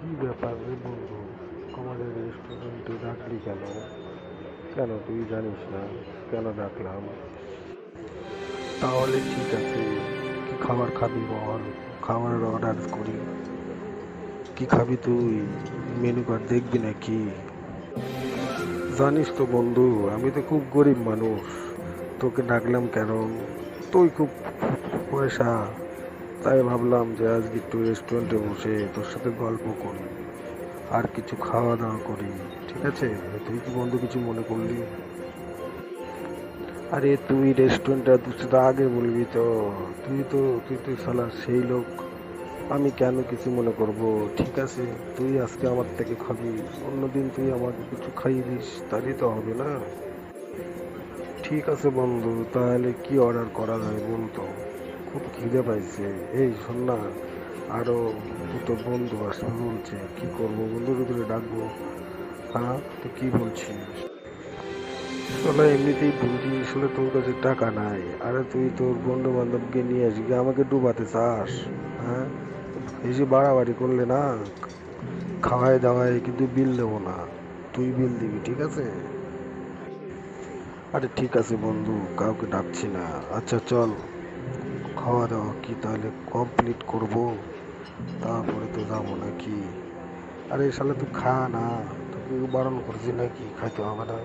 কি ব্যাপার রে বন্ধু, আমাদের রেস্টুরেন্টে ডাকলি কেন? কেন তুই জানিস না কেন ডাকলাম? তাহলে ঠিক আছে, কি খাবার খাবি বল, খাবারের অর্ডার করি। কি খাবি তুই? মেনু কার্ড দেখবি নাকি? জানিস তো বন্ধু, আমি তো খুব গরিব মানুষ। তোকে ডাকলাম কেন, তুই খুব পয়সা, তাই ভাবলাম যে আজকে একটু রেস্টুরেন্টে বসে তোর সাথে গল্প করি আর কিছু খাওয়া দাওয়া করি। ঠিক আছে? তুই কি বন্ধু কিছু মনে করলি? আরে তুই রেস্টুরেন্টটা দুটো আগে বলবি তো। তুই তো শালা সেই লোক, আমি কেন কিছু মনে করব? ঠিক আছে, তুই আজকে আমার থেকে খাবি, অন্যদিন তুই আমাকে কিছু খাইয়ে দিস, তাহলেই তো হবে না? ঠিক আছে বন্ধু, তাহলে কি অর্ডার করা যায় বলতো? খুব খিদে পাইছে। এই শোন না, আরো দুটো বন্ধু আসবে বলছে, কি করবো, বন্ধু দুটো ডাকবো? হ্যাঁ, তো কি বলছিস? শালা এমনিতেই বুঝি আসলে তোর কাছে টাকা নাই, আরে তুই তোর বন্ধু বান্ধবকে নিয়ে আসবি, আমাকে ডুবাতে চাস? হ্যাঁ, বেশি বাড়াবাড়ি করলে না, খাওয়ায় দাওয়ায় কিন্তু বিল দেবো না, তুই বিল দিবি, ঠিক আছে? আরে ঠিক আছে বন্ধু, কাউকে ডাকছি না। আচ্ছা চল, খাওয়া দাওয়া কি তাহলে কমপ্লিট করব, তারপরে তো যাবো নাকি? আরে শালা তুই খা না, তোকে বারণ করছি নাকি খাইতে হবে না?